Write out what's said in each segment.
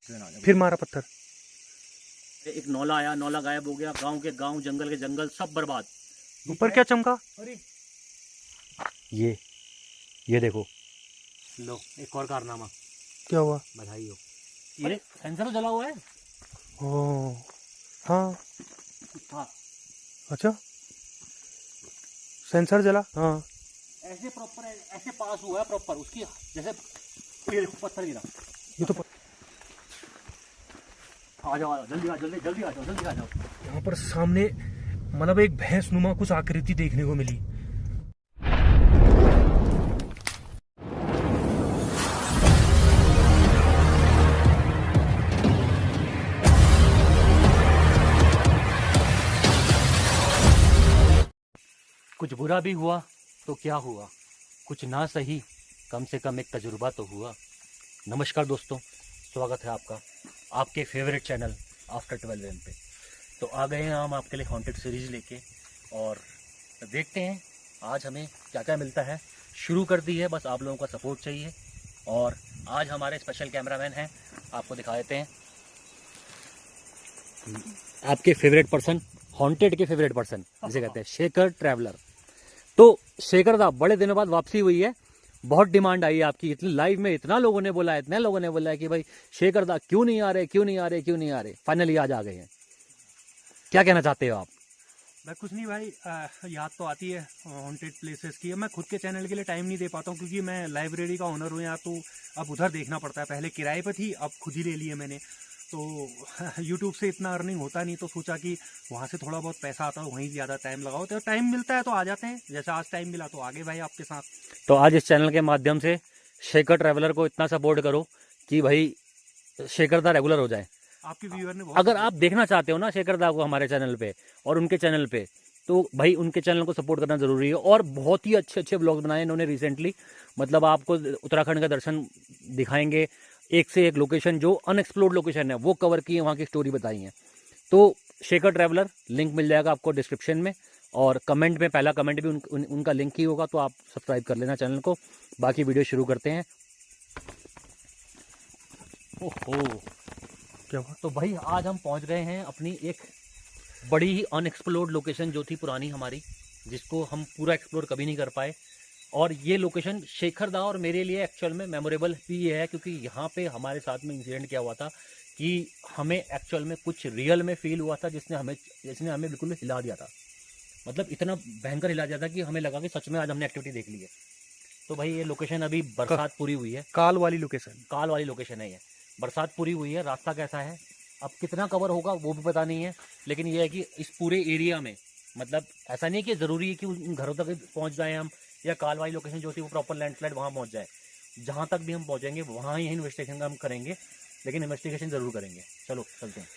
फिर मारा पत्थर। एक नौला आया, नौला गायब हो गया, गांव के गांव, जंगल के जंगल सब बर्बाद। ऊपर क्या चमका? अरे ये देखो। लो एक और कारनामा। क्या हुआ? बधाई हो। ये सेंसर तो जला हुआ है। ओ हाँ हाँ अच्छा, सेंसर जला। हाँ ऐसे प्रॉपर, ऐसे पास हुआ है प्रॉपर उसकी, जैसे ये देखो पत्थर गिरा। ये तो आ जाओ जल्दी आ, जल्दी जल्दी आ जाओ, जल्दी आ जाओ। यहाँ पर सामने मतलब एक भैंस नुमा कुछ आकृति देखने को मिली। कुछ बुरा भी हुआ तो क्या हुआ, कुछ ना सही कम से कम एक तजुर्बा तो हुआ। नमस्कार दोस्तों, स्वागत है आपका आपके फेवरेट चैनल आफ्टर 12 AM पे। तो आ गए हैं हम आपके लिए हॉन्टेड सीरीज़ लेके, और देखते हैं आज हमें क्या क्या मिलता है। शुरू कर दी है, बस आप लोगों का सपोर्ट चाहिए। और आज हमारे स्पेशल कैमरामैन हैं, आपको दिखा देते हैं। आपके फेवरेट पर्सन, हॉन्टेड के फेवरेट पर्सन जिसे कहते हैं, शेखर ट्रैवलर। तो शेखर दा बड़े दिनों बाद वापसी हुई है, बहुत डिमांड आई है आपकी। इतने लाइव में इतना लोगों ने बोला है, इतने लोगों ने बोला है कि भाई शेखर दा क्यों नहीं आ रहे, क्यों नहीं आ रहे, क्यों नहीं आ रहे। फाइनली आज आ गए हैं। क्या कहना चाहते हो आप? मैं कुछ नहीं भाई, याद तो आती है हॉन्टेड प्लेसेस की। मैं खुद के चैनल के लिए टाइम नहीं दे पाता हूँ क्योंकि मैं लाइब्रेरी का ओनर हूँ यार, तो अब उधर देखना पड़ता है। पहले किराए पर थी, अब खुद ही ले लिए मैंने। तो यूट्यूब से इतना अर्निंग होता नहीं, तो सोचा कि वहाँ से थोड़ा बहुत पैसा आता है, वहीं ज़्यादा टाइम लगाओ। तो टाइम मिलता है तो आ जाते हैं, जैसे आज टाइम मिला तो आगे भाई आपके साथ। तो आज इस चैनल के माध्यम से शेखर ट्रैवलर को इतना सपोर्ट करो कि भाई शेखर दा रेगुलर हो जाए। आपके व्यूअर ने अगर आप देखना चाहते हो ना शेखर दा को हमारे चैनल पे और उनके चैनल पे, तो भाई उनके चैनल को सपोर्ट करना जरूरी है। और बहुत ही अच्छे अच्छे ब्लॉग्स बनाए इन्होंने रिसेंटली, मतलब आपको उत्तराखंड का दर्शन दिखाएंगे, एक से एक लोकेशन जो अनएक्सप्लोर्ड लोकेशन है वो कवर की है, वहाँ की स्टोरी बताई है। तो शेखर ट्रैवलर लिंक मिल जाएगा आपको डिस्क्रिप्शन में, और कमेंट में पहला कमेंट भी उनका लिंक ही होगा, तो आप सब्सक्राइब कर लेना चैनल को। बाकी वीडियो शुरू करते हैं। ओहो क्या हुआ? तो भाई आज हम पहुंच गए हैं अपनी एक बड़ी ही अनएक्सप्लोर्ड लोकेशन जो थी पुरानी हमारी, जिसको हम पूरा एक्सप्लोर कभी नहीं कर पाए। और ये लोकेशन शेखर दा और मेरे लिए एक्चुअल में मेमोरेबल भी ये है, क्योंकि यहाँ पे हमारे साथ में इंसिडेंट क्या हुआ था कि हमें एक्चुअल में कुछ रियल में फील हुआ था, जिसने हमें बिल्कुल हिला दिया था। मतलब इतना भयंकर हिला दिया था कि हमें लगा कि सच में आज हमने एक्टिविटी देख ली है। तो भाई ये लोकेशन अभी बरसात पूरी हुई है, काल वाली लोकेशन। काल वाली लोकेशन है ये। बरसात पूरी हुई है, रास्ता कैसा है अब कितना कवर होगा वो भी पता नहीं है, लेकिन ये है कि इस पूरे एरिया में, मतलब ऐसा नहीं कि ज़रूरी है कि उन घरों तक पहुंच जाएं हम, या काल वाली लोकेशन जो थी वो प्रॉपर लैंडस्लाइड वहाँ पहुंच जाए। जहाँ तक भी हम पहुँचेंगे वहाँ ही इन्वेस्टिगेशन हम करेंगे, लेकिन इन्वेस्टिगेशन ज़रूर करेंगे। चलो चलते हैं।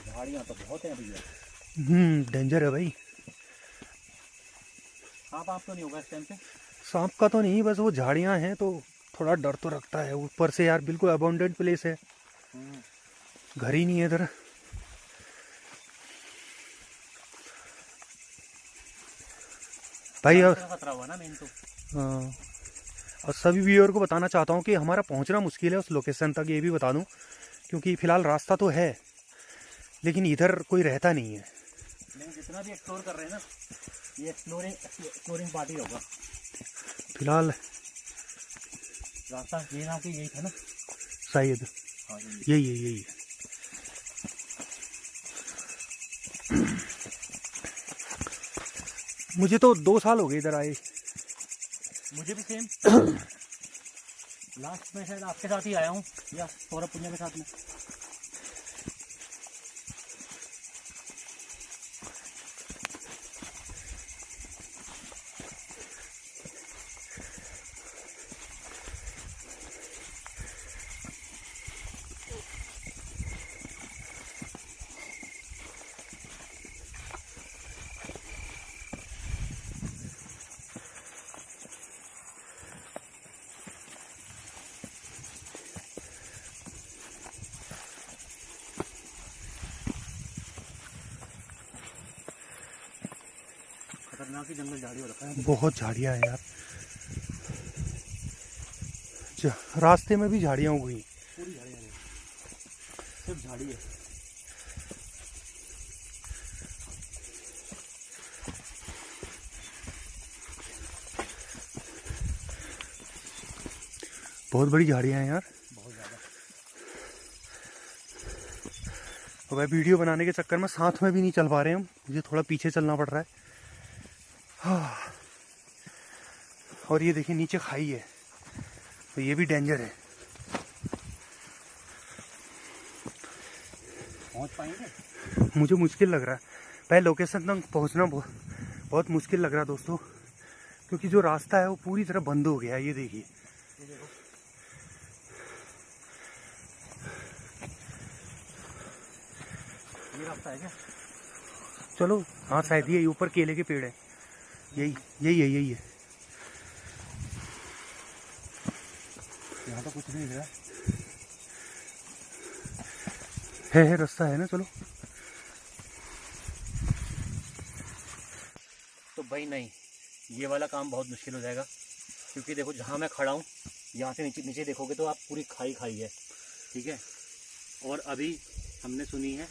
झाड़ियाँ तो बहुत हैं भैया। डेंजर है भाई। सांप आप तो नहीं होगा इस टाइम पे? सांप का तो नहीं, बस वो झाड़ियाँ हैं तो थोड़ा डर तो रखता है। ऊपर से यार बिल्कुल अबाउंडेड प्लेस है, घर ही नहीं है इधर। भाई खतरा हुआ ना मेन तो। हाँ, और सभी व्यूअर को बताना चाहता हूँ कि हमारा पहुँचना मुश्किल है उस लोकेशन तक, ये भी बता दूँ, क्योंकि फ़िलहाल रास्ता तो है लेकिन इधर कोई रहता नहीं है। लेकिन जितना भी एक्सप्लोर कर रहे हैं ना, ये एक्सप्लोरिंग पार्टी होगा। फिलहाल रास्ता ये ना कि यही था ना शायद। हाँ यही है। मुझे तो 2 साल हो गए इधर आए। मुझे भी सेम। लास्ट में शायद आपके साथ ही आया हूँ, या सौरभ पुण्य के साथ में। खतरनाक ही जंगल झाड़ी हो रखा है। बहुत झाड़ियाँ हैं यार, रास्ते में भी झाड़ियाँ उग गई, पूरी झाड़ियाँ हैं, सिर्फ झाड़ी है। बहुत बड़ी झाड़ियाँ हैं यार। बहुत ज़्यादा। तो भाई वीडियो बनाने के चक्कर में साथ में भी नहीं चल पा रहे हम, मुझे थोड़ा पीछे चलना पड़ रहा है। हाँ। और ये देखिए नीचे खाई है, तो ये भी डेंजर है। पहुँच पाएंगे? मुझे मुश्किल लग रहा है, पहले लोकेशन तक पहुंचना बहुत मुश्किल लग रहा है दोस्तों, क्योंकि जो रास्ता है वो पूरी तरह बंद हो गया है। ये देखिए, ये देखो, ये रास्ता है क्या? चलो हाँ शायद ये ऊपर केले के पेड़ है, यही यही है, यही है। यहाँ तो कुछ नहीं दिख रहा है रास्ता है ना, चलो। तो भाई नहीं, ये वाला काम बहुत मुश्किल हो जाएगा, क्योंकि देखो जहाँ मैं खड़ा हूँ यहाँ से नीचे नीचे देखोगे तो आप पूरी खाई खाई है, ठीक है। और अभी हमने सुनी है,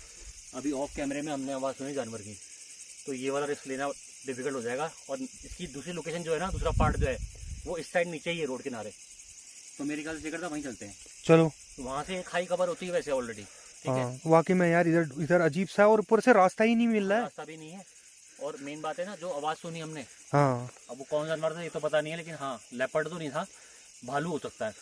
अभी ऑफ कैमरे में हमने आवाज़ सुनी जानवर की, तो ये वाला रिस्क लेना डिफिकल्ट हो जाएगा। और इसकी दूसरी लोकेशन जो है ना, दूसरा पार्ट जो है वो इस साइड नीचे ही है रोड किनारे, तो मेरे ख्याल से जेकर था वहीं चलते हैं। चलो, तो वहाँ से खाई कवर होती है वैसे ऑलरेडी, ठीक है। हाँ वाकई में यार, इधर इधर अजीब सा है, और ऊपर से रास्ता ही नहीं मिल रहा है। रास्ता भी नहीं है, और मेन बात है ना, जो आवाज़ सुनी हमने, हाँ अब वो कौन जानवर था ये तो पता नहीं है, लेकिन हाँ लेपर्ड तो नहीं था, भालू हो सकता है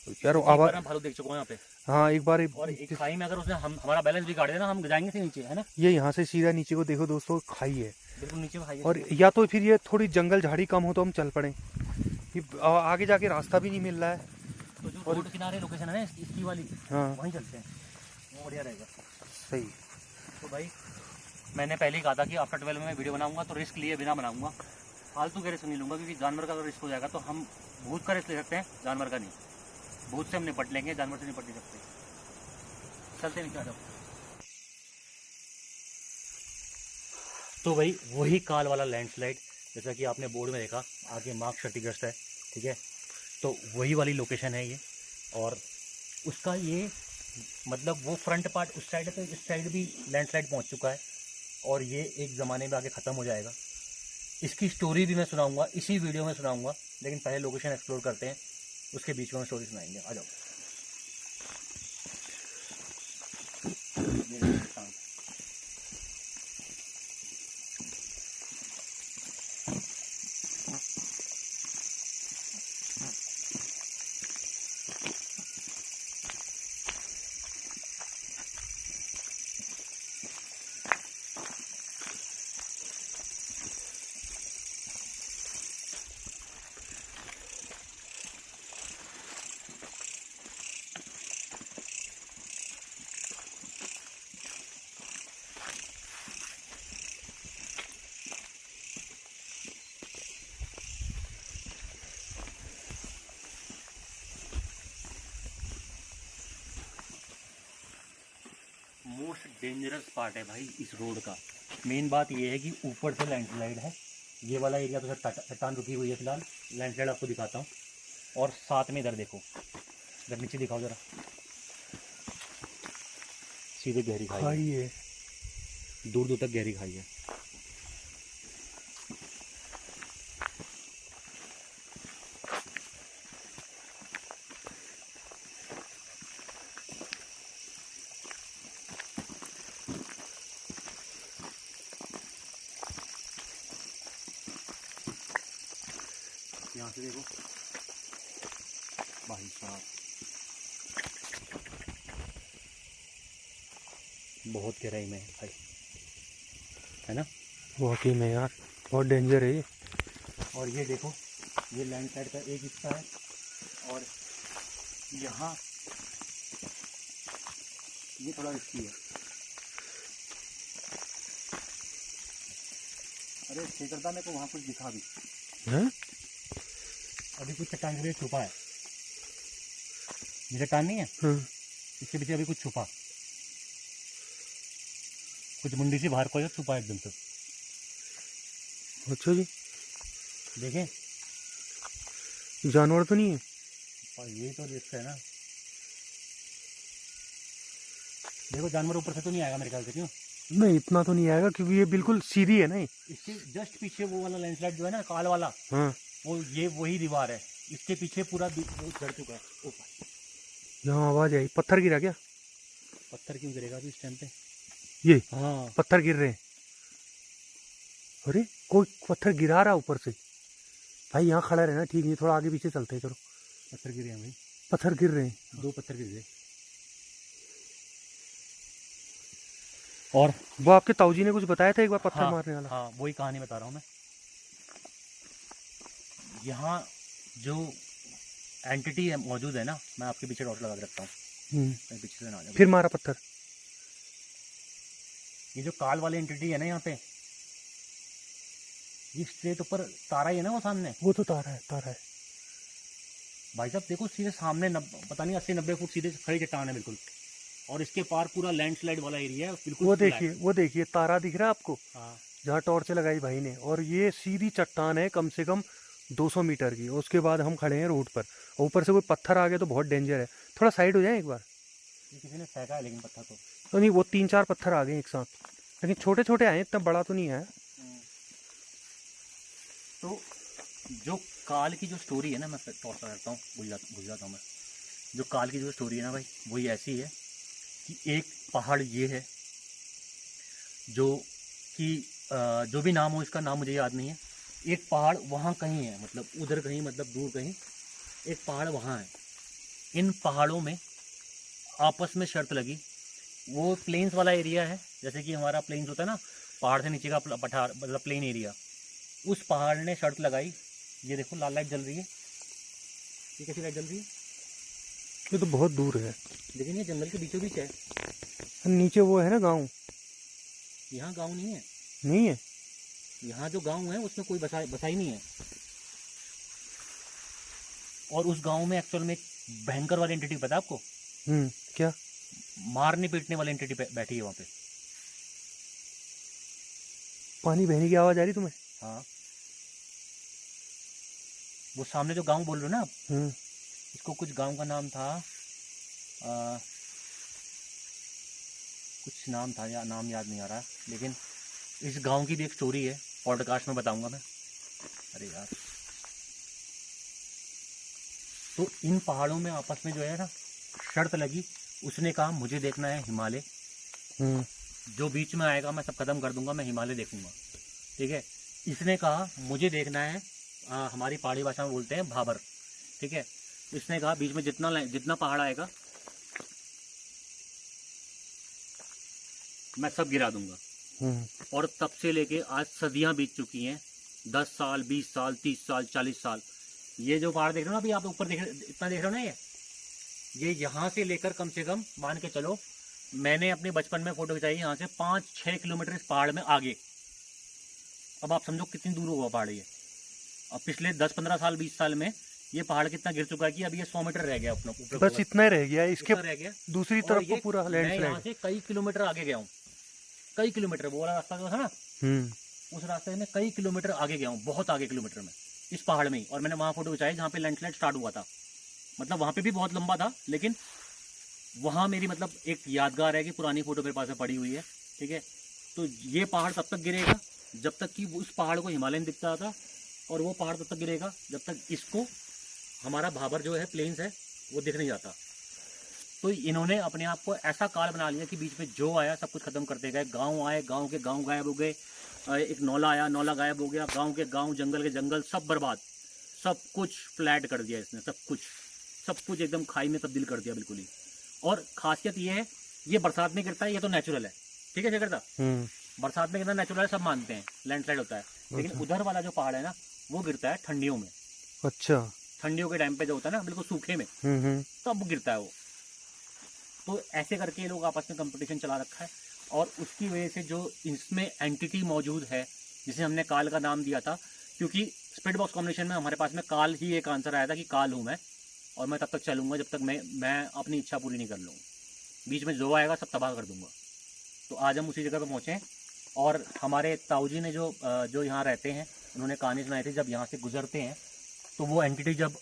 यार क्योंकि एक आवाज, बार हम भालू देख चुके हैं यहाँ पे। हाँ एक बार और एक खाई में अगर उसने हमारा बैलेंस बिगाड़ दिया ना, हम जाएंगे से नीचे, है ना। ये यहाँ से सीधा नीचे को देखो दोस्तों, खाई है, बिल्कुल नीचे खाई है। और या तो फिर ये थोड़ी जंगल झाड़ी कम हो तो हम चल पड़े, ये आगे जाके रास्ता भी नहीं मिल रहा है। तो जो रोड किनारे लोकेशन है ना इसकी वाली, हाँ वहीं चलते हैं, वो बढ़िया रहेगा। सही। तो भाई मैंने पहले ही कहा था कि आफ्टर 12 में मैं वीडियो बनाऊंगा तो रिस्क लिए बिना बनाऊंगा, फालतू के रिस्क नहीं लूँगा, क्योंकि जानवर का अगर रिस्क हो जाएगा तो हम भूत का रिस्क ले सकते हैं, जानवर का नहीं। भूत से हम निपट लेंगे, जानवर से निपट नहीं सकते। चलते नहीं, आ जाओ। तो भाई वही काल वाला लैंडस्लाइड, जैसा कि आपने बोर्ड में देखा, आगे मार्क क्षतिग्रस्त है, ठीक है। तो वही वाली लोकेशन है ये, और उसका ये मतलब वो फ्रंट पार्ट उस साइड है, तो इस साइड भी लैंडस्लाइड पहुंच चुका है, और ये एक ज़माने में आगे ख़त्म हो जाएगा। इसकी स्टोरी भी मैं सुनाऊंगा, इसी वीडियो में सुनाऊंगा, लेकिन पहले लोकेशन एक्सप्लोर करते हैं, उसके बीच में हम स्टोरी सुनाएंगे। आ जाओ। मोस्ट डेंजरस पार्ट है भाई इस रोड का। मेन बात ये है कि ऊपर से लैंडस्लाइड है, ये वाला एरिया तो सर चट्टान रुकी हुई है फिलहाल, लैंडस्लाइड आपको दिखाता हूँ। और साथ में इधर देखो, इधर नीचे दिखाओ जरा, सीधे गहरी खाई है, दूर दूर तक गहरी खाई है। यहाँ से देखो भाई साहब, बहुत गहराई में है भाई, है ना। वाकई में यार बहुत डेंजर है ये। और ये देखो, ये लैंड साइड का एक हिस्सा है, और यहाँ ये थोड़ा रिस्की है। अरे शेखरदा मेरे को वहाँ कुछ दिखा भी हैं? अभी कुछ चट्टान के पीछे छुपा है, ये चट्टान नहीं है, हाँ। इसके पीछे अभी कुछ छुपा, कुछ मुंडी से बाहर को छुपा एकदम से। अच्छा जी, देखें, जानवर तो नहीं है? और ये तो रिस्क है ना। देखो जानवर ऊपर से तो नहीं आएगा मेरे ख्याल से, क्यों? नहीं, इतना तो नहीं आएगा क्योंकि ये बिल्कुल सीधी है ना ये। इसके जस्ट पीछे वो वाला लैंडस्लाइड जो है ना काल वाला, हाँ, वो ये वही दीवार है। इसके पीछे पूरा वो झड़ चुका है ऊपर। यहाँ आवाज आई, पत्थर गिरा क्या? पत्थर क्यों गिरेगा अभी इस टाइम पे? ये हाँ, पत्थर गिर रहे हैं। अरे कोई पत्थर गिरा रहा ऊपर से। भाई यहाँ खड़ा रहना ठीक नहीं, थोड़ा आगे पीछे चलते हैं, चलो। पत्थर गिरे हैं भाई, पत्थर गिर रहे हैं। 2 पत्थर गिर गए। और वो आपके ताऊजी ने कुछ बताया था एक बार पत्थर हाँ मारने वाला। हाँ, वही कहानी बता रहा हूँ मैं। यहाँ जो एंटिटी है मौजूद है ना, मैं आपके पीछे डॉट लगा के रखता हूँ, मैं पीछे से ना आ जाए। फिर मारा पत्थर। ये जो काल वाली एंटिटी है ना यहाँ पे, ये स्ट्रेट ऊपर तारा ही है ना वो सामने। वो तो तारा है, तारा है। भाई साहब देखो सीधे सामने पता नहीं 80-90 फुट सीधे खड़ी चट्टान है बिल्कुल, और इसके पार पूरा लैंडस्लाइड वाला एरिया है बिल्कुल। वो देखिए, वो देखिए तारा दिख रहा है आपको, हाँ, जहाँ टॉर्च लगाई भाई ने, और ये सीधी चट्टान है कम से कम 200 मीटर की। उसके बाद हम खड़े हैं रोड पर, ऊपर से कोई पत्थर आ गया तो बहुत डेंजर है। थोड़ा साइड हो जाए एक बार। ये किसी ने फेंका है लेकिन पत्थर तो नहीं, वो 3-4 पत्थर आ गए एक साथ, लेकिन छोटे छोटे आए, इतना बड़ा तो नहीं आया। तो जो काल की जो स्टोरी है ना, मैं टॉस करता हूँ, भूल जाता हूँ मैं। जो काल की जो स्टोरी है ना भाई, वही ऐसी है कि एक पहाड़ ये है जो कि जो भी नाम हो, इसका नाम मुझे याद नहीं है। एक पहाड़ वहाँ कहीं है, मतलब उधर कहीं, मतलब दूर कहीं एक पहाड़ वहाँ है। इन पहाड़ों में आपस में शर्त लगी। वो प्लेन्स वाला एरिया है, जैसे कि हमारा प्लेन्स होता है ना, पहाड़ से नीचे का पठार, मतलब प्लेन एरिया। उस पहाड़ ने शर्त लगाई, ये देखो लाल लाइट जल रही है, ये कैसी लाइट जल रही है? ये तो बहुत दूर है, लेकिन ये जंगल के बीचों बीच है। नीचे वो है ना गाँव। यहाँ गांव नहीं है, नहीं है? यहाँ जो गांव है उसमें कोई बसाई नहीं है। और उस गांव में एक्चुअल में एक भयंकर वाली एंटिटी पता है आपको? क्या? मारने पीटने वाली एंटिटी बैठी है वहाँ पे। पानी बहने की आवाज आ रही तुम्हें? हाँ, वो सामने जो गांव बोल रहे हो ना आप, इसको कुछ गांव का नाम था, कुछ नाम था या नाम याद नहीं आ रहा, लेकिन इस गांव की भी एक स्टोरी है, पॉडकास्ट में बताऊंगा मैं। अरे यार, तो इन पहाड़ों में आपस में जो है ना शर्त लगी। उसने कहा मुझे देखना है हिमालय, जो बीच में आएगा मैं सब खत्म कर दूंगा, मैं हिमालय देखूंगा, ठीक है। इसने कहा मुझे देखना है, हमारी पहाड़ी भाषा में बोलते हैं भाबर, ठीक है। इसने कहा बीच में जितना पहाड़ आएगा मैं सब गिरा दूंगा। और तब से लेके आज सदियां बीत चुकी हैं, 10 साल, 20 साल, 30 साल, 40 साल। ये जो पहाड़ देख रहे हो ना अभी आप ऊपर इतना देख रहे हो ना, ये यहाँ से लेकर कम से कम मान के चलो, मैंने अपने बचपन में फोटो खिंचाई यहाँ से 5-6 किलोमीटर इस पहाड़ में आगे। अब आप समझो कितनी दूर होगा पहाड़ ये। अब पिछले 10-15 साल, 20 साल में ये पहाड़ कितना गिर चुका है कि अभी ये 100 मीटर रह गया अपना ऊपर, बस इतना ही रह गया, इसके रह गया। दूसरी तरफ को पूरा मैं यहाँ लैंडस्लाइड। से कई किलोमीटर आगे गया हूँ, कई किलोमीटर। वो वाला रास्ता जो था ना, उस रास्ते में कई किलोमीटर आगे गया हूँ, बहुत आगे किलोमीटर में, इस पहाड़ में ही। और मैंने वहाँ फोटो खिंचाई जहाँ पे लैंडस्लाइड स्टार्ट हुआ था। मतलब वहाँ पे भी बहुत लंबा था, लेकिन वहाँ मेरी मतलब एक यादगार है कि पुरानी फोटो मेरे पास में पड़ी हुई है, ठीक है। तो ये पहाड़ तब तक गिरेगा जब तक कि उस पहाड़ को हिमालय दिखता था, और वो पहाड़ तब तक गिरेगा जब तक इसको हमारा भाबर जो है, प्लेन्स है, वो दिख नहीं जाता। तो इन्होंने अपने आप को ऐसा काल बना लिया कि बीच में जो आया सब कुछ खत्म करते गए। गाँव आए, गाँव के गाँव गायब हो गए, एक नौला आया, नौला गायब हो गया, गाँव के गाँव, जंगल के जंगल, सब बर्बाद, सब कुछ फ्लैट कर दिया इसने, सब कुछ एकदम खाई में तब्दील कर दिया बिल्कुल ही। और खासियत ये है, ये बरसात में गिरता है, ये तो नेचुरल है, ठीक है शेखर साहब, बरसात में गिरना नेचुरल है, सब मानते हैं, लैंडस्लाइड होता है। लेकिन उधर वाला जो पहाड़ है ना, वो गिरता है ठंडियों में। अच्छा, ठंडियों के टाइम पे जो होता है ना, बिल्कुल सूखे में, तब गिरता है वो। तो ऐसे करके लोग आपस में कंपटीशन चला रखा है, और उसकी वजह से जो इसमें एंटिटी मौजूद है, जिसे हमने काल का नाम दिया था, क्योंकि स्पिरिट बॉक्स कॉम्बिनेशन में हमारे पास में काल ही एक आंसर आया था कि काल हूँ मैं, और मैं तब तक चलूँगा जब तक मैं अपनी इच्छा पूरी नहीं कर लूँगा। बीच में जो आएगा सब तबाह कर दूँगा। तो आज हम उसी जगह पर पहुँचे हैं, और हमारे ताऊजी ने जो यहाँ रहते हैं, उन्होंने कहानी सुनाई थी, जब यहाँ से गुजरते हैं तो वो एंटिटी जब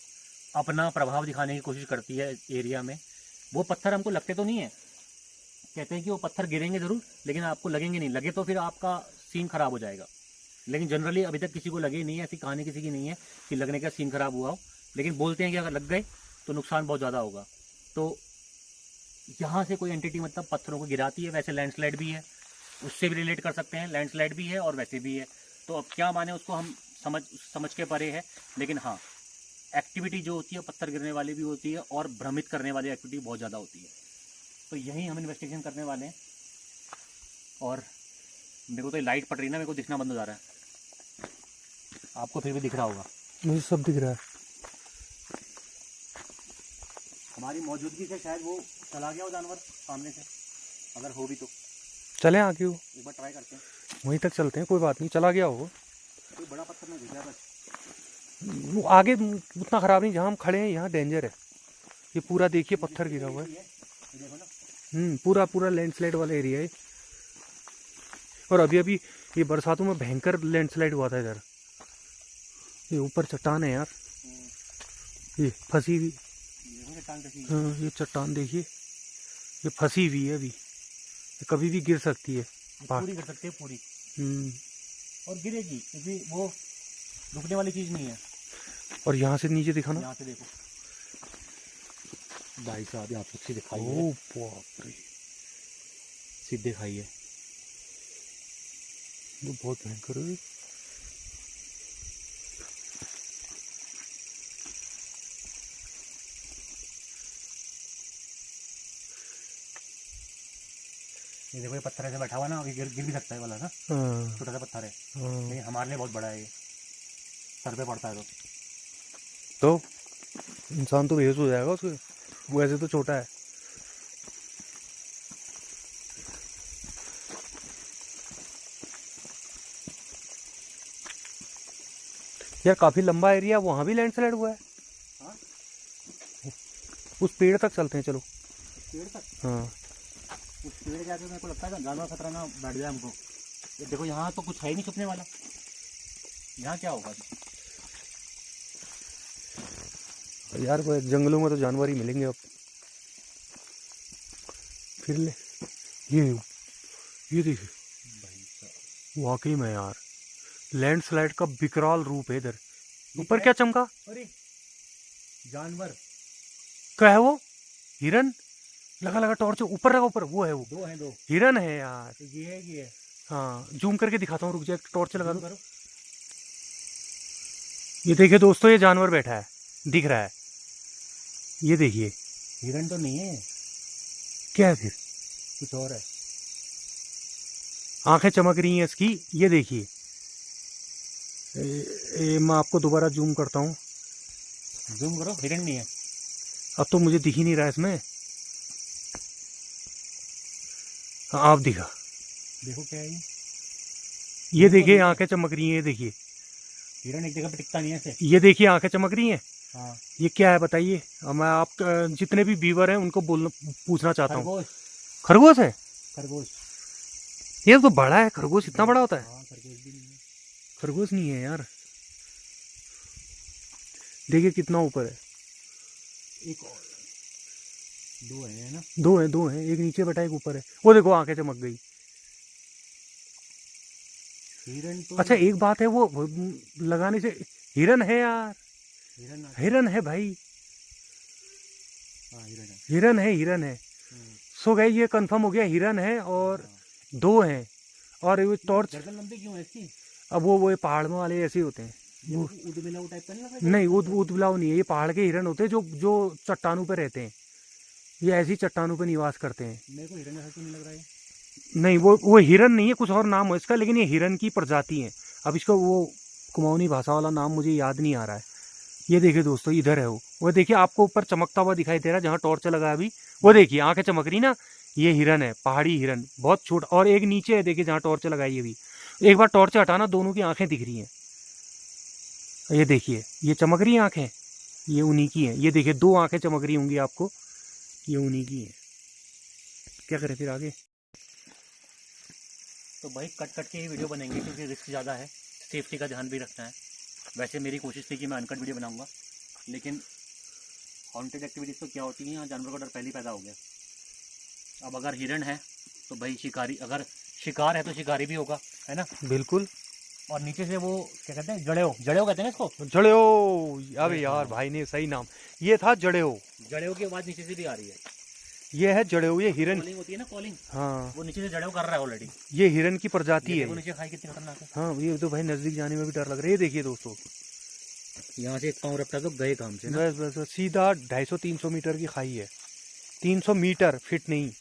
अपना प्रभाव दिखाने की कोशिश करती है एरिया में, वो पत्थर हमको लगते तो नहीं है, कहते हैं कि वो पत्थर गिरेंगे ज़रूर लेकिन आपको लगेंगे नहीं, लगे तो फिर आपका सीन ख़राब हो जाएगा। लेकिन जनरली अभी तक किसी को लगे नहीं है, ऐसी कहानी किसी की नहीं है कि लगने का सीन ख़राब हुआ हो, लेकिन बोलते हैं कि अगर लग गए तो नुकसान बहुत ज़्यादा होगा। तो यहाँ से कोई एंटिटी मतलब पत्थरों को गिराती है। वैसे लैंडस्लाइड भी है, उससे भी रिलेट कर सकते हैं, लैंडस्लाइड भी है और वैसे भी है। तो अब क्या माने उसको, हम समझ के परे है, लेकिन हाँ एक्टिविटी जो होती है पत्थर गिरने वाली भी होती है और भ्रमित करने वाली एक्टिविटी बहुत ज़्यादा होती है। तो यही हम इन्वेस्टिगेशन करने वाले हैं। और मेरे को तो लाइट पड़ रही है ना, मेरे को दिखना बंद हो जा रहा है, आपको फिर भी दिख रहा होगा। मुझे सब दिख रहा है। हमारी मौजूदगी से शायद वो चला गया हो जानवर सामने से, अगर हो भी तो चले आगे वो, एक बार ट्राई करते हैं। वहीं तक चलते हैं, कोई बात नहीं, चला गया होगा। कोई बड़ा पत्थर में घुस गया बस। वो आगे उतना ख़राब नहीं, जहाँ हम खड़े हैं यहाँ डेंजर है। ये पूरा देखिए पत्थर गिरा हुआ है, देखो ना, पूरा लैंडस्लाइड वाला एरिया है। और अभी अभी ये बरसातों में भयंकर लैंडस्लाइड हुआ था इधर। ये ऊपर चट्टान है यार, ये फंसी हुई। हाँ ये चट्टान देखिए, ये फंसी हुई है अभी, ये कभी भी गिर सकती है। पूरी गिर सकती है पूरी, और गिरेगी क्योंकि वो रुकने वाली चीज़ नहीं है। और यहाँ से नीचे दिखाना, यहाँ से देखो भाई साहब, यहाँ से दिखाई है। ओ बाप रे, सीधे खाई है, वो बहुत भयंकर है। ये देखो, ये पत्थर ऐसे बैठा हुआ ना, गिर भी सकता है वाला ना, छोटा सा पत्थर है, लेकिन हमारे लिए बहुत बड़ा है। ये सर पे पड़ता है तो इंसान तो बेहोश हो जाएगा उसके, वो ऐसे तो छोटा है। यार काफी लंबा एरिया, वहां भी लैंडस्लाइड हुआ है। हाँ? उस पेड़ तक चलते हैं, चलो। पेड़ तक? हाँ उस पेड़ जाके मेरे को लगता है जानवर खतरा ना बैठ जाए हमको। ये देखो यहाँ तो कुछ है ही नहीं छुपने वाला, यहाँ क्या होगा? यार वो जंगलों में तो जानवर ही मिलेंगे अब। फिर ले ये देखिए, वाकई में यार लैंडस्लाइड का विकराल रूप है इधर। ऊपर क्या चमका? अरे जानवर क्या है वो? हिरन? लगा टॉर्च ऊपर लगा, ऊपर वो है, वो दो हैं, दो हिरन है यार। तो ये है, ये है। हाँ जूम करके दिखाता हूँ, रुक जाए, टॉर्च लगा दो। करो। ये देखिए दोस्तों, ये जानवर बैठा है, दिख रहा है, ये देखिए। हिरन तो नहीं है, क्या है फिर? कुछ और है। आंखें चमक रही हैं इसकी, ये देखिए। मैं आपको दोबारा जूम करता हूँ, जूम करो, हिरन नहीं है। अब तो मुझे दिख ही नहीं रहा है इसमें। हाँ आप दिखा, देखो क्या है ये देखिए आंखें चमक रही हैं, ये देखिए। हिरन एक जगह पे टिकता नहीं है ऐसे। ये देखिए आंखें चमक रही हैं। हाँ। ये क्या है बताइए? मैं आप जितने भी व्यूअर हैं उनको पूछना चाहता हूँ। खरगोश है? खरगोश? ये तो बड़ा है, खरगोश इतना बड़ा होता है? हाँ, खरगोश भी नहीं है। खरगोश नहीं है यार, देखिए कितना ऊपर है। एक और, दो है ना? दो हैं, एक नीचे बैठा, एक ऊपर है। वो देखो आंखें चमक गई। हिरन तो अच्छा एक बात है, वो लगाने से हिरन है यार, हिरन है भाई। हाँ हिरन है, हिरन है। सो गए, ये कंफर्म हो गया, हिरन है और दो हैं। और वो टॉर्च गर्दन लंबी क्यों है इसकी? अब वो पहाड़ में वाले ऐसे ही होते हैं। वो ऊदबिलाऊ टाइप का नहीं लग रहा? नहीं, ऊदबिलाऊ नहीं है, ये पहाड़ के हिरन होते हैं जो चट्टानों पे रहते हैं। ये ऐसी चट्टानों पे निवास करते हैं। मेरे को हिरन ऐसा क्यों नहीं लग रहा है? नहीं, वो हिरन नहीं है, कुछ और नाम हो इसका, लेकिन ये हिरन की प्रजाति है। अब इसका वो कुमाऊनी भाषा वाला नाम मुझे याद नहीं आ रहा है। ये देखिए दोस्तों, इधर है वो देखिए, आपको ऊपर चमकता हुआ दिखाई दे रहा है जहाँ टॉर्च लगा है अभी, वो देखिए आंखें चमक रही ना, ये हिरन है, पहाड़ी हिरन, बहुत छोटा। और एक नीचे है देखिए जहाँ टॉर्च लगाई है अभी, एक बार टॉर्च हटाना, दोनों की आंखें दिख रही हैं। ये देखिए, ये चमक रही आंखें, ये उन्हीं की हैं। ये देखिए दो आंखें चमक रही होंगी आपको, ये उन्हीं की हैं। क्या करें फिर आगे? तो भाई कट कट के ही वीडियो बनेंगे क्योंकि रिस्क ज़्यादा है, सेफ्टी का ध्यान भी रखना है। वैसे मेरी कोशिश थी कि मैं अनकट वीडियो बनाऊंगा, लेकिन हॉन्टेड एक्टिविटीज़ तो क्या होती है, यहाँ जानवर का डर पहले ही पैदा हो गया। अब अगर हिरण है तो भाई शिकारी, अगर शिकार है तो शिकारी भी होगा, है ना। बिल्कुल। और नीचे से वो क्या कहते हैं, जड़ेऊ, जड़ेऊ कहते हैं ना इसको, जड़ेओ। अबे यार भाई ने सही नाम, ये था जड़ेओ। जड़ेऊ की आवाज़ नीचे से भी आ रही है। ये है जड़ेऊ, ये हिरन। कॉलिंग होती है ना, कॉलिंग, हाँ, वो नीचे से जड़ेऊ कर रहा है ऑलरेडी। ये हिरन की प्रजाति है। वो नीचे खाई कितनी खतरनाक है। हाँ, ये तो भाई नजदीक जाने में भी डर लग रहा है। ये देखिए दोस्तों, यहाँ से एक पाँव रखता तो गए काम से ना। बस बस बस, सीधा 250-300 मीटर की खाई है। 300 मीटर, फिट नहीं।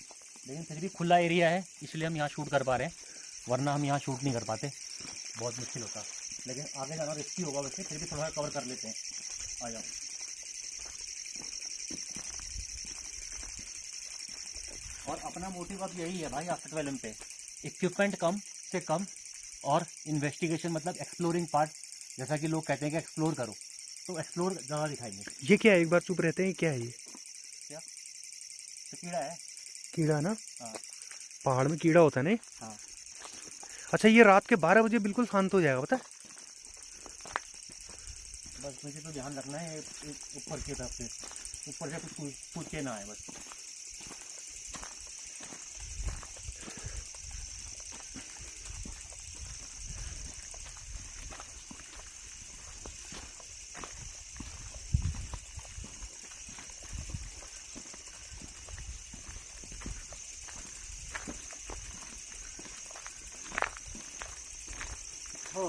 लेकिन फिर भी खुला एरिया है, इसलिए हम यहाँ शूट कर पा रहे हैं, वरना हम यहाँ शूट नहीं कर पाते, बहुत मुश्किल होता। लेकिन आगे जाना रिस्की होगा, वैसे फिर भी थोड़ा कवर कर लेते हैं। आ जाओ। और अपना मोटिव अब यही है भाई आफ्टर 12 पे, इक्विपमेंट कम से कम और इन्वेस्टिगेशन, मतलब एक्सप्लोरिंग पार्ट। जैसा कि लोग कहते हैं कि एक्सप्लोर करो, तो एक्सप्लोर ज़्यादा दिखाएंगे। ये क्या है, एक बार चुप रहते हैं, क्या है ये? क्या? तो कीड़ा है। कीड़ा ना? हाँ। पहाड़ में कीड़ा होता है ना? हाँ। अच्छा, ये रात के 12 बजे बिल्कुल शांत हो जाएगा, पता है? बस मुझे तो ध्यान रखना है ऊपर की तरफ से, ऊपर से कुछ कूद के ना आए बस।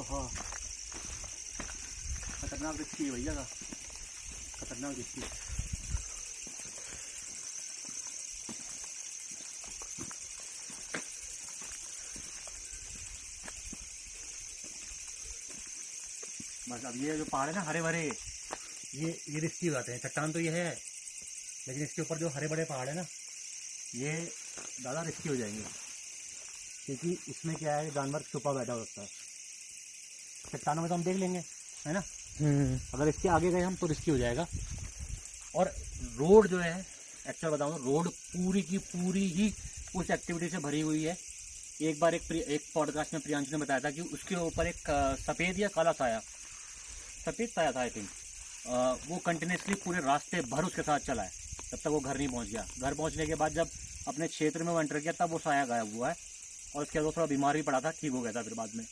हाँ, खतरनाक रिस्की है भैया का, खतरनाक रिस्की। बस अब ये जो पहाड़ है ना हरे भरे, ये रिस्की हो जाते हैं। चट्टान तो ये है, लेकिन इसके ऊपर जो हरे भरे पहाड़ है ना, ये ज़्यादा रिस्की हो जाएंगे, क्योंकि इसमें क्या है, जानवर छुपा बैठा होता है। चट्टानों में तो हम देख लेंगे, है ना। अगर इसके आगे गए हम तो रिस्की हो जाएगा। और रोड जो है, एक्चुअल बताऊँ तो रोड पूरी की पूरी ही उस एक्टिविटी से भरी हुई है। एक बार एक पॉडकास्ट में प्रियांशु ने बताया था कि उसके ऊपर एक सफ़ेद या काला साया, सफ़ेद साया था आई थिंक, वो कंटिन्यूसली पूरे रास्ते भर उसके साथ चला है, तब तक वो घर नहीं पहुंच गया। घर पहुंचने के बाद जब अपने क्षेत्र में वो एंटर किया, तब वो साया गायब हुआ है। और उसके बाद वो थोड़ा बीमार भी पड़ा था, ठीक हो गया था फिर बाद में,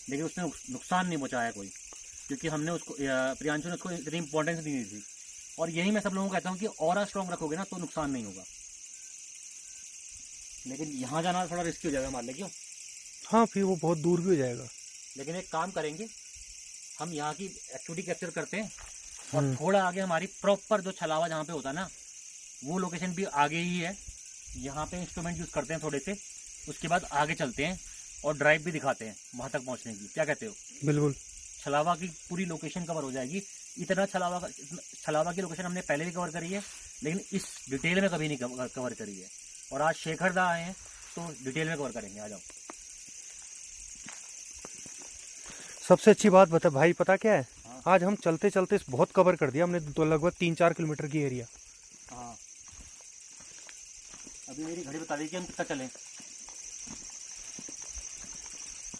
लेकिन उसने नुकसान नहीं पहुँचाया कोई, क्योंकि हमने उसको, प्रियांशु ने उसको इतनी इंपॉर्टेंस नहीं दी थी। और यही मैं सब लोगों को कहता हूँ कि ऑरा स्ट्रॉन्ग रखोगे ना तो नुकसान नहीं होगा। लेकिन यहाँ जाना थोड़ा रिस्की हो जाएगा हमारे लिए, क्यों? हाँ, फिर वो बहुत दूर भी हो जाएगा। लेकिन एक काम करेंगे, हम यहाँ की एक्टिविटी कैप्चर करते हैं, और थोड़ा आगे हमारी प्रॉपर जो छलावा जहाँ पे होता है ना, वो लोकेशन भी आगे ही है। यहाँ पे इंस्ट्रूमेंट यूज़ करते हैं थोड़े से, उसके बाद आगे चलते हैं और ड्राइव भी दिखाते हैं वहाँ तक पहुँचने की। क्या कहते हो? बिल्कुल। छलावा की पूरी लोकेशन कवर हो जाएगी। इतना छलावा की लोकेशन हमने पहले भी कवर करी है, लेकिन इस डिटेल में कभी नहीं कवर करी है। और आज शेखर दा आए हैं तो डिटेल में कवर करेंगे। आ जाओ। सबसे अच्छी बात बता भाई, पता क्या है? हाँ। आज हम चलते चलते बहुत कवर कर दिया हमने, तो लगभग 3-4 किलोमीटर की एरिया। हाँ, अभी मेरी घड़ी बता दी कि हम कितना चलें।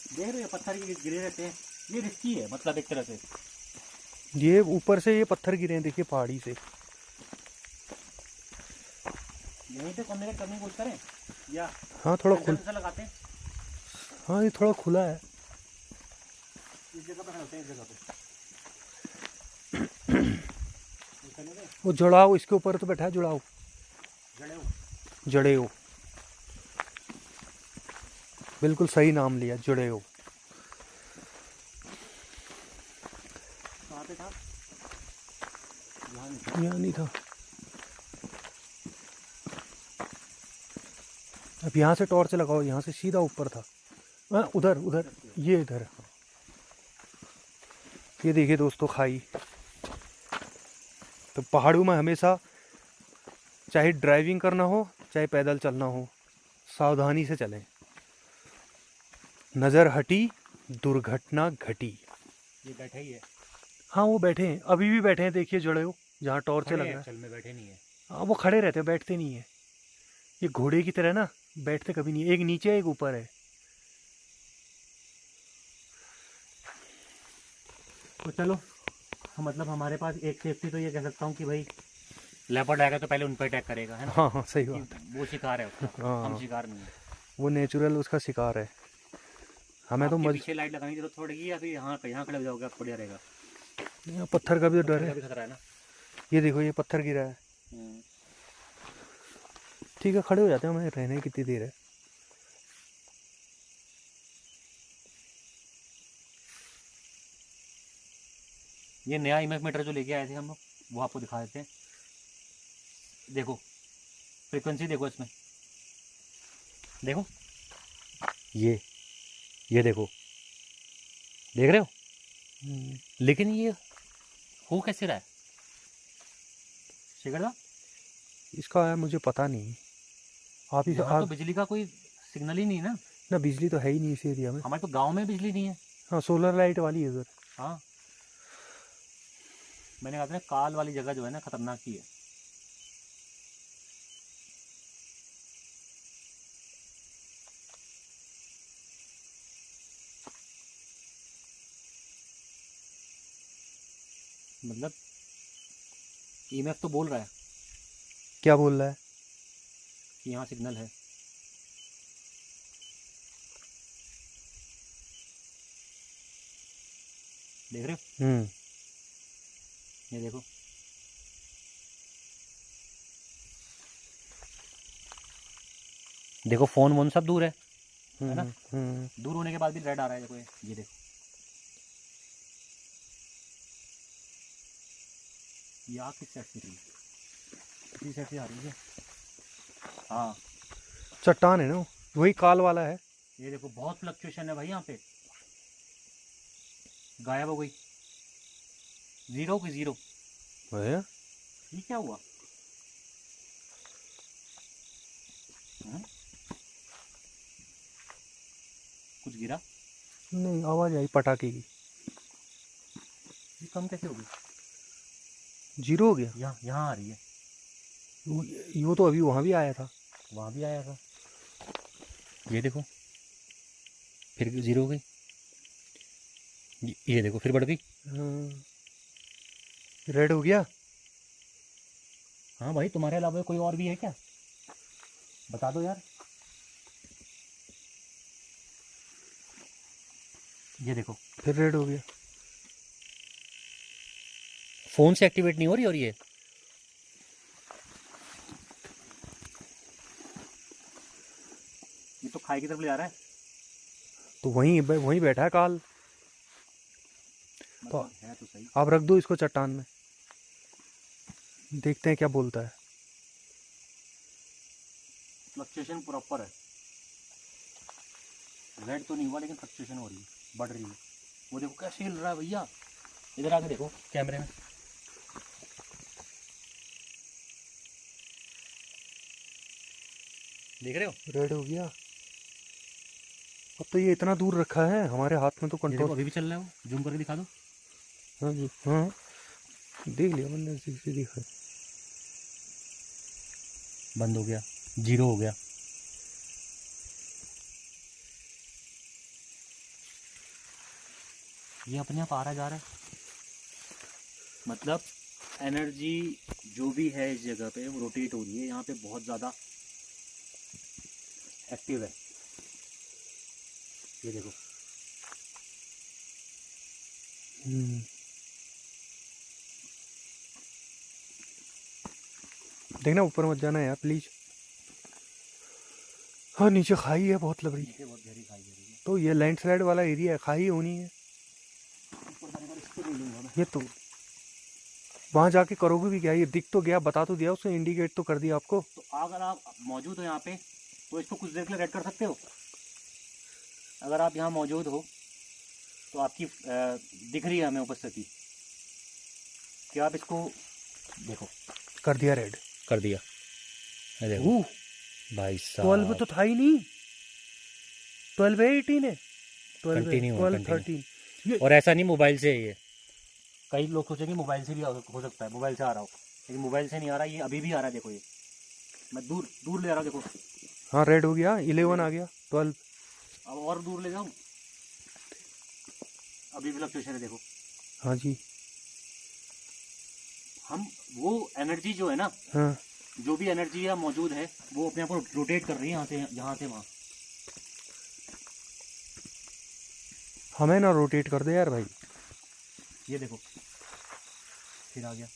देख रहे हो पत्थर गिरे रहते हैं, ये रिस्की है, मतलब एक तरह से। ये ऊपर से ये पत्थर गिरे हैं, देखिए पहाड़ी से। यहीं पे कम्युनिकेट करने की कोशिश करें या? हाँ, थोड़ा खुला लगाते हैं। हाँ, ये थोड़ा खुला है। इस जगह पे खड़े हैं, इस जगह पे। वो जुड़ाओ, इसके ऊपर तो बैठा है जुड़ाओ, जड़ेओ। बिल्कुल सही नाम लिया, जड़ेओ। कहाँ पे था? यहाँ नहीं था। अब यहाँ से टॉर्च लगाओ, यहाँ से सीधा ऊपर था। हाँ, उधर उधर, ये इधर। ये देखिए दोस्तों, खाई। तो पहाड़ों में हमेशा चाहे ड्राइविंग करना हो चाहे पैदल चलना हो, सावधानी से चलें। नज़र हटी दुर्घटना घटी। ये बैठे ही है। हाँ, वो बैठे हैं, अभी भी बैठे हैं। देखिए जड़ेओ, जहाँ टॉर्च लगा है। चल में बैठे नहीं है। हाँ, वो खड़े रहते हैं, बैठते नहीं है। ये घोड़े की तरह ना, बैठते कभी नहीं। एक नीचे एक ऊपर है। तो चलो, मतलब हमारे पास एक सेफ्टी तो ये कह सकता हूँ कि भाई लेपर्ड आएगा तो पहले उन पर अटैक करेगा, है ना। हाँ हाँ सही बात है। वो शिकार है उसका, हाँ हम शिकार नहीं है। वो नेचुरल उसका शिकार है। हमें तो आपके पीछे लाइट लगाने की जरूरत पड़ेगी या फिर यहाँ खड़े हो जाओगे आप, बढ़िया रहेगा। यहाँ पत्थर का भी तो डर पत्थर का है। भी खतरा है ना। ये देखो ये पत्थर गिरा है। ठीक है खड़े हो जाते हैं, हमें रहने की कितनी देर है। ये नया इमेज मीटर जो लेके आए थे हम लोग, वो आपको दिखा देते हैं। देखो फ्रीक्वेंसी देखो इसमें, देखो ये देखो, देख रहे हो। लेकिन ये हो कैसे रहा है शिखर दा? इसका है मुझे पता नहीं। आप ही यहाँ तो आप बिजली का कोई सिग्नल ही नहीं है ना। ना, बिजली तो है ही नहीं इस एरिया में। हमारे तो गांव में बिजली नहीं है। हाँ सोलर लाइट वाली है उधर। हाँ, मैंने कहा था ना, काल वाली जगह जो है ना खतरनाक ही है। मतलब ईएमएफ तो बोल रहा है क्या बोल रहा है? कि यहाँ सिग्नल है। देख रहे हो, ये देखो। देखो फोन वोन सब दूर है ना। दूर होने के बाद भी रेड आ रहा है, देखो ये देखो। ये आग किस साइड से रही है? इसी साइड से आ रही है। हाँ चट्टान है ना, वही काल वाला है। ये देखो, बहुत फ्लक्चुएशन है भाई यहाँ पे। गायब हो गई, जीरो की जीरो। भैया ये क्या हुआ? कुछ गिरा? नहीं, आवाज आई पटाखे की। ये कम कैसे हो गई? जीरो हो गया। यहाँ आ रही है। वो तो अभी वहां भी आया था। वहाँ भी आया था, ये देखो फिर जीरो हो गई। ये देखो फिर बढ़ गई। रेड हो गया। हाँ भाई, तुम्हारे अलावा कोई और भी है क्या? बता दो यार। ये देखो फिर रेड हो गया। फोन से एक्टिवेट नहीं हो रही। और ये तो खाई की तरफ ले जा रहा है। तो वहीं बैठा है काल। तो है तो सही। आप रख दो इसको चट्टान में, देखते हैं क्या बोलता है। फ्लक्चुएशन प्रॉपर है। रेड तो नहीं हुआ लेकिन फ्लक्चुएशन हो रही है, बढ़ रही है। वो देखो कैसे हिल रहा है भैया। इधर आके देखो कैमरे में। देख रहे हो? रेड हो गया। अब तो ये इतना दूर रखा है, हमारे हाथ में तो कंट्रोल। अभी भी चल रहा है वो, जूम करके दिखा दो। हाँ जी हाँ, देख लिया मैंने, से दिखा। बंद हो गया, जीरो हो गया। ये अपने आप आ रहा जा रहा है। मतलब एनर्जी जो भी है इस जगह पे वो रोटेट हो रही है। यहाँ पे बहुत ज़्यादा एक्टिव है। ये देखो। देखना ऊपर मत जाना यार प्लीज। हाँ नीचे खाई है बहुत लबड़ी। नीचे बहुत गहरी खाई है। तो ये लैंडस्लाइड वाला एरिया है, खाई होनी है। ये तो वहां जाके करोगे भी क्या? ये दिख तो गया, बता तो दिया उसने, इंडिकेट तो कर दिया आपको। तो अगर आप मौजूद हो यहाँ पे तो इसको कुछ देर के लिए रेड कर सकते हो। अगर आप यहाँ मौजूद हो तो आपकी दिख रही है हमें उपस्थिति। क्या आप इसको देखो? कर दिया रेड, कर दिया। देखो भाई साहब, 12 तो था ही नहीं। 12 है 18 है, 12 13। और ऐसा नहीं मोबाइल से है ये। कई लोग सोचेंगे मोबाइल से भी हो सकता है, मोबाइल से आ रहा हो, लेकिन मोबाइल से नहीं आ रहा। ये अभी भी आ रहा है, देखो। ये मैं दूर दूर ले आ रहा हूँ, देखो। हाँ रेड हो गया, 11 आ गया, 12। अब और दूर ले जाऊँ, अभी भी फ्लक्चुएशन है, देखो। हाँ जी। हम वो एनर्जी जो है ना, हाँ जो भी एनर्जी या मौजूद है वो अपने आप को रोटेट कर रही है यहाँ से वहाँ। हमें ना रोटेट कर दे यार भाई। ये देखो फिर आ गया।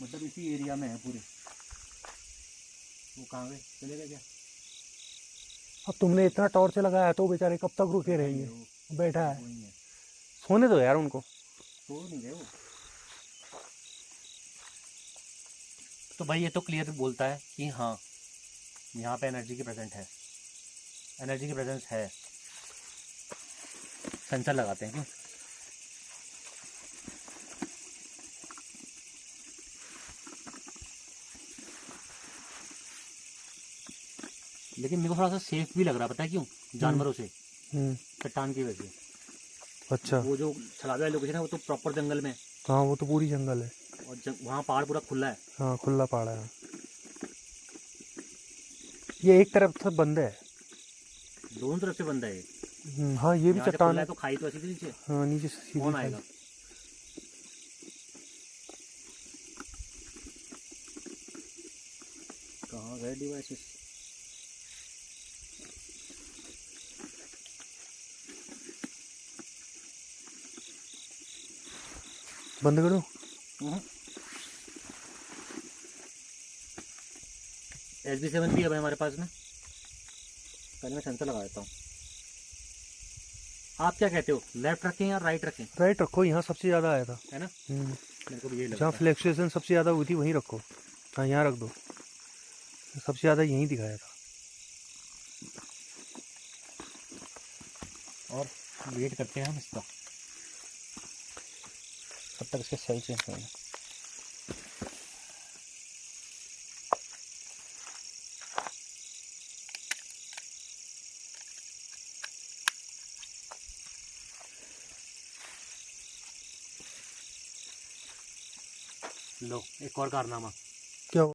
मतलब इसी एरिया में है पूरे। वो कहाँ गए, चले गए क्या? अब तुमने इतना टॉर्च लगाया तो बेचारे कब तक रुके रहेंगे? बैठा है, वही है। सोने दो यार उनको। तो नहीं गए वो। तो भाई ये तो क्लियर बोलता है कि हाँ यहाँ पे एनर्जी की प्रेजेंट है, एनर्जी की प्रेजेंस है। सेंसर लगाते हैं क्यों? लेकिन मेरे को थोड़ा सा सेफ भी लग रहा, पता है क्यों? जानवरों से, चट्टान की वजह से। अच्छा। वो जो छलावा लोकेशन है वो तो प्रॉपर जंगल में है। हाँ वो तो पूरी जंगल है। और वहाँ पहाड़ पूरा खुला है। हाँ खुला पहाड़ है। ये एक तरफ से बंद है। दोनों तरफ से बंद है ये। हाँ ये भी यहाँ से चट्टान खुला है। है तो खाई तो ऐसी थी नीचे। हाँ नीचे से सीधी कौन खाई। आएगा? कहाँ गए डिवाइसेस? बंद करो। SB7 भी है भाई हमारे पास में। पहले मैं सेंसर लगा देता हूँ। आप क्या कहते हो, लेफ्ट रखें या राइट रखें? राइट रखो, यहाँ सबसे ज़्यादा आया था। है ना, मेरे को भी यही लगता जहाँ है। फ्लैक्चुएशन सबसे ज़्यादा हुई थी वहीं रखो। हाँ यहाँ रख दो, सबसे ज़्यादा यहीं दिखाया था। और वेट करते हैं हम इसका, तब तक इसके सेल चेंज करेंगे। लो एक और कारनामा।